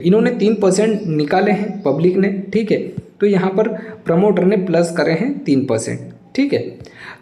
इन्होंने 3% निकाले हैं पब्लिक ने, ठीक है। तो यहाँ पर प्रमोटर ने प्लस करे हैं 3%, ठीक है।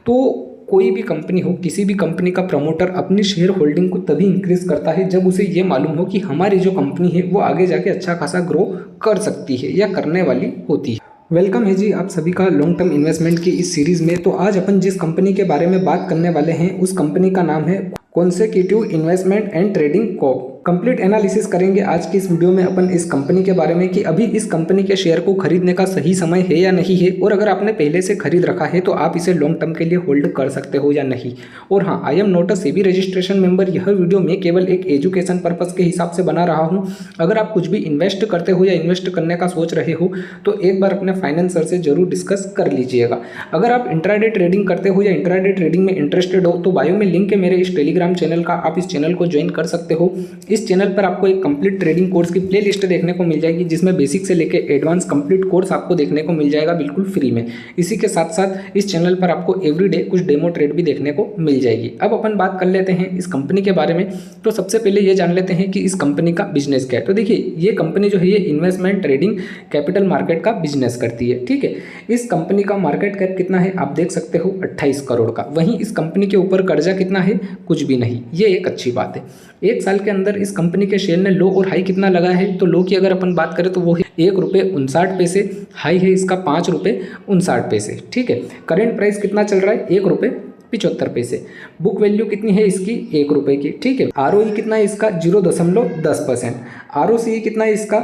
तो कोई भी कंपनी हो, किसी भी कंपनी का प्रमोटर अपनी शेयर होल्डिंग को तभी इंक्रीज करता है जब उसे ये मालूम हो कि हमारी जो कंपनी है वो आगे जाके अच्छा खासा ग्रो कर सकती है या करने वाली होती है। वेलकम है जी आप सभी का लॉन्ग टर्म इन्वेस्टमेंट की इस सीरीज़ में। तो आज अपन जिस कंपनी के बारे में बात करने वाले हैं उस कंपनी का नाम है consecutive investment and trading Corp. Complete analysis करेंगे आज की इस वीडियो में अपन इस कंपनी के बारे में कि अभी इस कंपनी के शेयर को खरीदने का सही समय है या नहीं है, और अगर आपने पहले से खरीद रखा है तो आप इसे लॉन्ग टर्म के लिए होल्ड कर सकते हो या नहीं। और हाँ, I am not a SEBI registration member. यह वीडियो मैं केवल एक एजुकेशन पर्पस के हिसाब से बना रहा हूँ। अगर आप कुछ भी इन्वेस्ट करते हो या इन्वेस्ट करने का सोच रहे हो तो एक बार अपने फाइनेंसर से जरूर डिस्कस कर लीजिएगा। अगर आप इंट्राडे ट्रेडिंग करते हो या इंट्राडे ट्रेडिंग में इंटरेस्टेड हो तो बायो में लिंक है मेरे इस टेलीग्राम चैनल का, आप इस चैनल को ज्वाइन कर सकते हो। इस चैनल पर आपको एक कंप्लीट ट्रेडिंग कोर्स की प्लेलिस्ट देखने को मिल जाएगी जिसमें बेसिक से लेके एडवांस कंप्लीट कोर्स आपको देखने को मिल जाएगा बिल्कुल फ्री में। इसी के साथ साथ इस चैनल पर आपको एवरीडे कुछ डेमो ट्रेड भी देखने को मिल जाएगी। अब अपन बात कर लेते हैं इस कंपनी के बारे में। तो सबसे पहले ये जान लेते हैं कि इस कंपनी का बिजनेस क्या है। तो देखिए, ये कंपनी जो है ये इन्वेस्टमेंट ट्रेडिंग कैपिटल मार्केट का बिजनेस करती है, ठीक है। इस कंपनी का मार्केट कैप कितना है आप देख सकते हो, 28 करोड़ का। वहीं इस कंपनी के ऊपर कर्जा कितना है, कुछ भी नहीं। ये एक अच्छी बात है। एक साल के अंदर इस कंपनी के शेयर ने लो और हाई कितना लगा है, तो लो की अगर अपन बात करें तो वो है ₹1.59, हाई है इसका ₹5.59, ठीक है। करंट प्राइस कितना चल रहा है, ₹1.75। बुक वैल्यू कितनी है इसकी, ₹1 की, ठीक है। ROE कितना है इसका, 0.10%। ROCE कितना है इसका,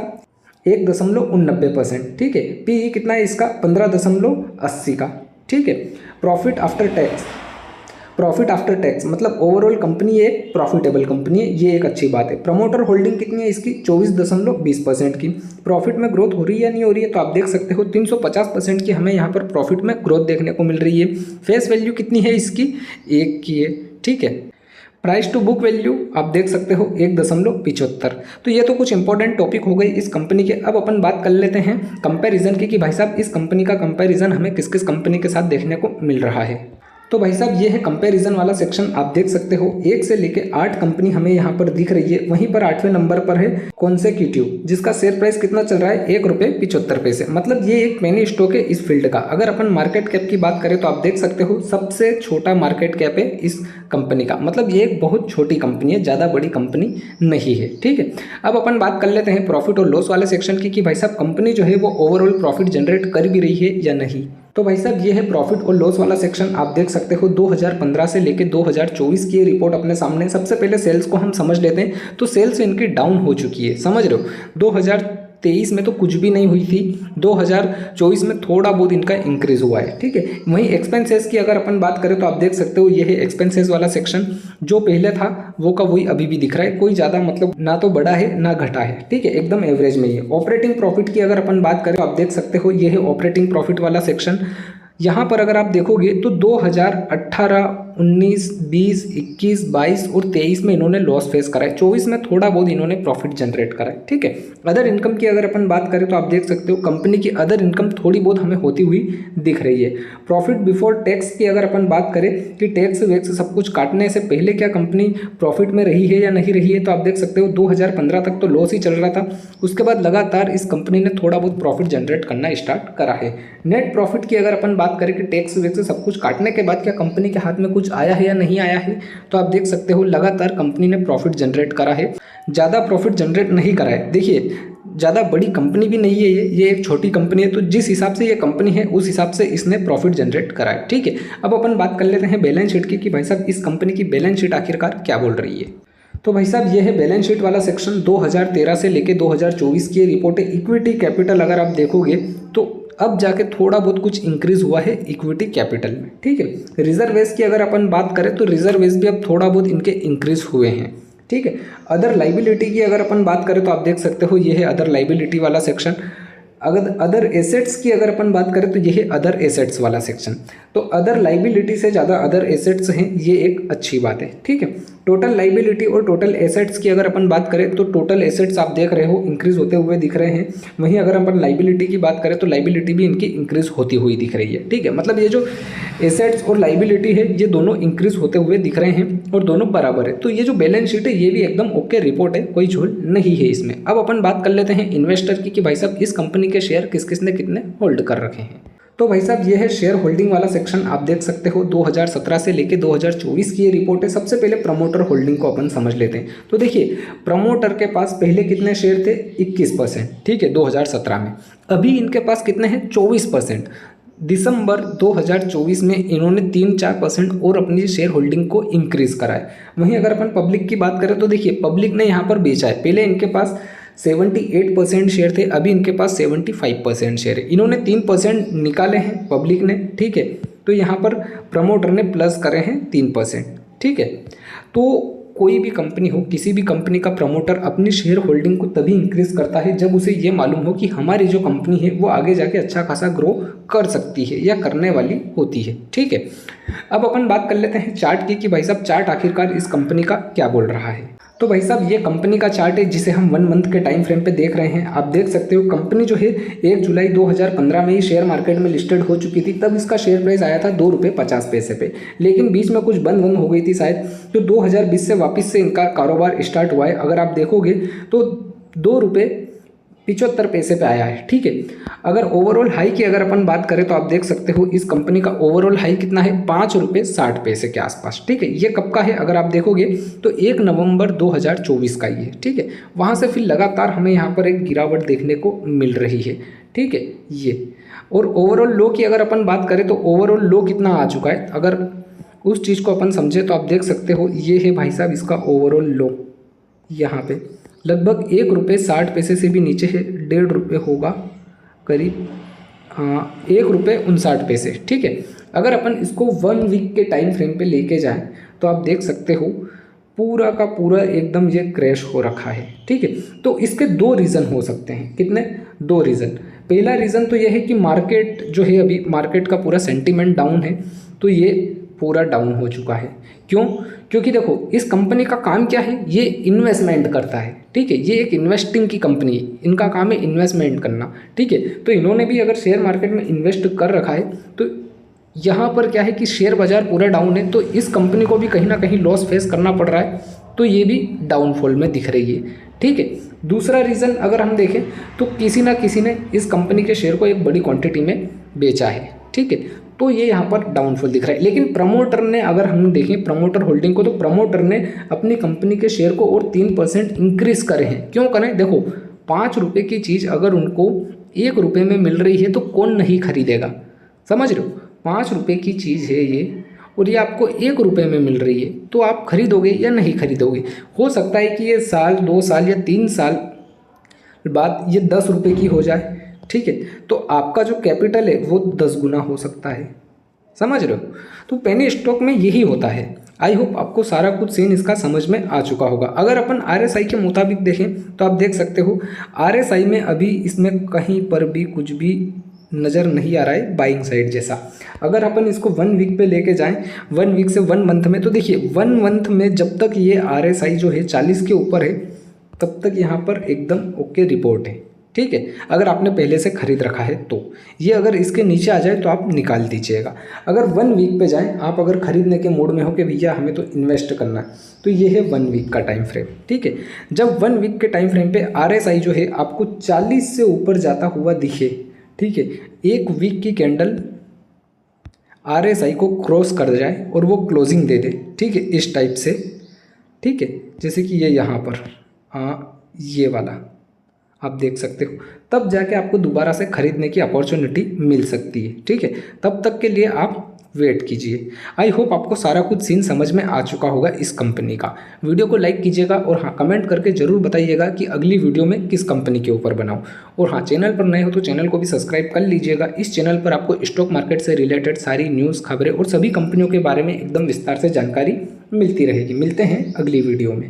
1.89%, ठीक है। PE कितना है इसका, 15.80 का, ठीक है। प्रॉफिट आफ्टर टैक्स मतलब ओवरऑल कंपनी एक प्रॉफिटेबल कंपनी है, ये एक अच्छी बात है। प्रमोटर होल्डिंग कितनी है इसकी, 24.20% की। प्रॉफिट में ग्रोथ हो रही है या नहीं हो रही है, तो आप देख सकते हो 350% की हमें यहाँ पर प्रॉफिट में ग्रोथ देखने को मिल रही है। फेस वैल्यू कितनी है इसकी, 1 की है, ठीक है। प्राइस टू बुक वैल्यू आप देख सकते हो 1.75। तो ये तो कुछ इंपॉर्टेंट टॉपिक हो गई इस कंपनी के। अब अपन बात कर लेते हैं कंपैरिजन की कि भाई साहब इस कंपनी का कंपैरिजन हमें किस किस कंपनी के साथ देखने को मिल रहा है। तो भाई साहब ये है कंपैरिजन वाला सेक्शन, आप देख सकते हो 1 से लेके 8 कंपनी हमें यहाँ पर दिख रही है। वहीं पर 8वें नंबर पर है कॉन्सेक्यूटिव, जिसका शेयर प्राइस कितना चल रहा है, ₹1.75। मतलब ये एक पेनी स्टॉक है इस फील्ड का। अगर अपन मार्केट कैप की बात करें तो आप देख सकते हो सबसे छोटा मार्केट कैप है इस कंपनी का। मतलब ये एक बहुत छोटी कंपनी है, ज़्यादा बड़ी कंपनी नहीं है, ठीक है। अब अपन बात कर लेते हैं प्रॉफिट और लॉस वाले सेक्शन की कि भाई साहब कंपनी जो है वो ओवरऑल प्रॉफिट जनरेट कर भी रही है या नहीं। तो भाई साहब ये है प्रॉफिट और लॉस वाला सेक्शन, आप देख सकते हो 2015 से लेके 2024 की रिपोर्ट अपने सामने। सबसे पहले सेल्स को हम समझ लेते हैं। तो सेल्स इनकी डाउन हो चुकी है, समझ रहे हो। 2023 में तो कुछ भी नहीं हुई थी, 2024 में थोड़ा बहुत इनका इंक्रीज हुआ है, ठीक है। वहीं एक्सपेंसेस की अगर अपन बात करें तो आप देख सकते हो ये है एक्सपेंसेस वाला सेक्शन। जो पहले था वो का वही अभी भी दिख रहा है, कोई ज़्यादा मतलब ना तो बढ़ा है ना घटा है, ठीक है, एकदम एवरेज में ही है। ऑपरेटिंग प्रॉफिट की अगर अपन बात करें तो आप देख सकते हो ये है ऑपरेटिंग प्रॉफिट वाला सेक्शन। यहाँ पर अगर आप देखोगे तो 2018, 19, 20, 21, 22 और 23 में इन्होंने लॉस फेस करा है। 24 में थोड़ा बहुत इन्होंने प्रॉफिट जनरेट करा है, ठीक है। अदर इनकम की अगर अपन बात करें तो आप देख सकते हो कंपनी की अदर इनकम थोड़ी बहुत हमें होती हुई दिख रही है। प्रॉफिट बिफोर टैक्स की अगर अपन बात करें कि टैक्स वैक्स सब कुछ काटने से पहले क्या कंपनी प्रॉफिट में रही है या नहीं रही है, तो आप देख सकते हो 2015 तक तो लॉस ही चल रहा था। उसके बाद लगातार इस कंपनी ने थोड़ा बहुत प्रॉफिट जनरेट करना स्टार्ट करा है। नेट प्रॉफिट की अगर अपन बात करें कि टैक्स वैक्स सब कुछ काटने के बाद क्या कंपनी के हाथ में कुछ आया है या नहीं आया है, तो आप देख सकते हो लगातार कंपनी ने प्रॉफिट जनरेट करा है। ज़्यादा प्रॉफिट जनरेट नहीं करा है। देखिए, ज़्यादा बड़ी कंपनी भी नहीं है ये एक छोटी कंपनी है। तो जिस हिसाब से ये कंपनी है उस हिसाब से इसने प्रॉफिट जनरेट करा है, ठीक है। अब अपन बात कर लेते हैं बैलेंस शीट की कि भाई साहब इस कंपनी की बैलेंस शीट आखिरकार क्या बोल रही है। तो भाई साहब ये है बैलेंस शीट वाला सेक्शन। 2013 से लेके 2024 की रिपोर्ट है। इक्विटी कैपिटल अगर आप देखोगे तो अब जाके थोड़ा बहुत कुछ इंक्रीज हुआ है इक्विटी कैपिटल में, ठीक है। रिजर्वेस की अगर अपन बात करें तो रिजर्वेस भी अब थोड़ा बहुत इनके इंक्रीज हुए हैं, ठीक है। अदर लाइबिलिटी की अगर अपन बात करें तो आप देख सकते हो ये है अदर लाइबिलिटी वाला सेक्शन। अगर अदर एसेट्स की अगर अपन बात करें तो ये है अदर एसेट्स वाला सेक्शन। तो अदर लाइबिलिटी से ज़्यादा अदर एसेट्स हैं, ये एक अच्छी बात है, ठीक है। टोटल लाइबिलिटी और टोटल एसेट्स की अगर अपन बात करें तो टोटल एसेट्स आप देख रहे हो इंक्रीज होते हुए दिख रहे हैं। वहीं अगर अपन लाइबिलिटी की बात करें तो लाइबिलिटी भी इनकी इंक्रीज होती हुई दिख रही है, ठीक है। मतलब ये जो एसेट्स और लाइबिलिटी है ये दोनों इंक्रीज होते हुए दिख रहे हैं और दोनों बराबर है। तो ये जो बैलेंस शीट है ये भी एकदम ओके रिपोर्ट है, कोई झोल नहीं है इसमें। अब अपन बात कर लेते हैं इन्वेस्टर की कि भाई साहब इस कंपनी के शेयर किस किस ने कितने होल्ड कर रखे हैं। तो भाई साहब ये है शेयर होल्डिंग वाला सेक्शन, आप देख सकते हो 2017 से लेके 2024 की ये रिपोर्ट है। सबसे पहले प्रमोटर होल्डिंग को अपन समझ लेते हैं। तो देखिए प्रमोटर के पास पहले कितने शेयर थे 21%, ठीक है 2017 में। अभी इनके पास कितने हैं 24%। दिसंबर 2024 में इन्होंने 3-4% और अपनी शेयर होल्डिंग को इंक्रीज करा है। वहीं अगर अपन पब्लिक की बात करें तो देखिए पब्लिक ने यहाँ पर बेचा है। पहले इनके पास 78% शेयर थे, अभी इनके पास 75% शेयर है। इन्होंने 3% निकाले हैं पब्लिक ने, ठीक है। तो यहाँ पर प्रमोटर ने प्लस करे हैं 3%, ठीक है। तो कोई भी कंपनी हो, किसी भी कंपनी का प्रमोटर अपनी शेयर होल्डिंग को तभी इंक्रीज करता है जब उसे ये मालूम हो कि हमारी जो कंपनी है वो आगे जाके अच्छा खासा ग्रो कर सकती है या करने वाली होती है, ठीक है। अब अपन बात कर लेते हैं चार्ट की कि भाई साहब चार्ट आखिरकार इस कंपनी का क्या बोल रहा है। तो भाई साहब ये कंपनी का चार्ट है जिसे हम 1 मंथ के टाइम फ्रेम पे देख रहे हैं। आप देख सकते हो कंपनी जो है 1 जुलाई 2015 में ही शेयर मार्केट में लिस्टेड हो चुकी थी। तब इसका शेयर प्राइस आया था ₹2.50 पे, लेकिन बीच में कुछ बंद हो गई थी शायद। तो 2020 से वापस से इनका कारोबार स्टार्ट हुआ है। अगर आप देखोगे तो ₹2.75 पे आया है, ठीक है। अगर ओवरऑल हाई की अगर अपन बात करें तो आप देख सकते हो इस कंपनी का ओवरऑल हाई कितना है ₹5.60 के आसपास, ठीक है। ये कब का है अगर आप देखोगे तो 1 नवंबर 2024 का ही है, ठीक है। वहाँ से फिर लगातार हमें यहाँ पर एक गिरावट देखने को मिल रही है, ठीक है ये। और ओवरऑल लो की अगर अपन बात करें तो ओवरऑल लो कितना आ चुका है, अगर उस चीज़ को अपन समझे तो आप देख सकते हो ये है भाई साहब इसका ओवरऑल लो। यहाँ पे लगभग ₹1.60 से भी नीचे है, ₹1.50 होगा करीब, हाँ ₹1.59, ठीक है। अगर अपन इसको 1 वीक के टाइम फ्रेम पे लेके जाएं तो आप देख सकते हो पूरा का पूरा एकदम ये क्रैश हो रखा है, ठीक है। तो इसके 2 रीज़न हो सकते हैं, कितने 2 रीज़न। पहला रीज़न तो यह है कि मार्केट जो है अभी मार्केट का पूरा सेंटीमेंट डाउन है, तो ये पूरा डाउन हो चुका है। क्यों? क्योंकि देखो इस कंपनी का काम क्या है, ये इन्वेस्टमेंट करता है, ठीक है। ये एक इन्वेस्टिंग की कंपनी है, इनका काम है इन्वेस्टमेंट करना, ठीक है। तो इन्होंने भी अगर शेयर मार्केट में इन्वेस्ट कर रखा है तो यहाँ पर क्या है कि शेयर बाजार पूरा डाउन है, तो इस कंपनी को भी कहीं ना कहीं लॉस फेस करना पड़ रहा है, तो ये भी डाउनफॉल में दिख रही है, ठीक है। दूसरा रीज़न अगर हम देखें तो किसी ना किसी ने इस कंपनी के शेयर को एक बड़ी क्वांटिटी में बेचा है, ठीक है। तो ये यहाँ पर डाउनफॉल दिख रहा है। लेकिन प्रमोटर ने अगर हम देखें प्रमोटर होल्डिंग को, तो प्रमोटर ने अपनी कंपनी के शेयर को और 3% इंक्रीज करे हैं। क्यों करें? देखो ₹5 की चीज़ अगर उनको ₹1 में मिल रही है तो कौन नहीं खरीदेगा, समझ रहे हो। ₹5 की चीज़ है ये और ये आपको ₹1 में मिल रही है, तो आप खरीदोगे या नहीं खरीदोगे। हो सकता है कि ये साल 2 साल या 3 साल बाद ये ₹10 की हो जाए, ठीक है। तो आपका जो कैपिटल है वो 10 गुना हो सकता है, समझ रहे हो। तो पेनी स्टॉक में यही होता है। आई होप आपको सारा कुछ सीन इसका समझ में आ चुका होगा। अगर अपन RSI के मुताबिक देखें तो आप देख सकते हो RSI में अभी इसमें कहीं पर भी कुछ भी नज़र नहीं आ रहा है बाइंग साइड जैसा। अगर अपन इसको 1 वीक पे लेके जाएं, 1 वीक से 1 मंथ में, तो देखिए 1 मंथ में जब तक ये RSI जो है 40 के ऊपर है तब तक यहाँ पर एकदम ओके रिपोर्ट है, ठीक है। अगर आपने पहले से खरीद रखा है तो ये अगर इसके नीचे आ जाए तो आप निकाल दीजिएगा। अगर 1 वीक पे जाएं, आप अगर खरीदने के मूड में हो कि भैया हमें तो इन्वेस्ट करना है, तो ये है 1 वीक का टाइम फ्रेम, ठीक है। जब 1 वीक के टाइम फ्रेम पे RSI जो है आपको 40 से ऊपर जाता हुआ दिखे, ठीक है, 1 वीक की कैंडल RSI को क्रॉस कर जाए और वो क्लोजिंग दे दे, ठीक है, इस टाइप से, ठीक है, जैसे कि ये यहाँ पर ये वाला आप देख सकते हो, तब जाके आपको दोबारा से खरीदने की अपॉर्चुनिटी मिल सकती है, ठीक है। तब तक के लिए आप वेट कीजिए। आई होप आपको सारा कुछ सीन समझ में आ चुका होगा इस कंपनी का। वीडियो को लाइक कीजिएगा और हाँ कमेंट करके ज़रूर बताइएगा कि अगली वीडियो में किस कंपनी के ऊपर बनाऊँ। और हाँ चैनल पर नए हो तो चैनल को भी सब्सक्राइब कर लीजिएगा। इस चैनल पर आपको स्टॉक मार्केट से रिलेटेड सारी न्यूज़, खबरें और सभी कंपनियों के बारे में एकदम विस्तार से जानकारी मिलती रहेगी। मिलते हैं अगली वीडियो में।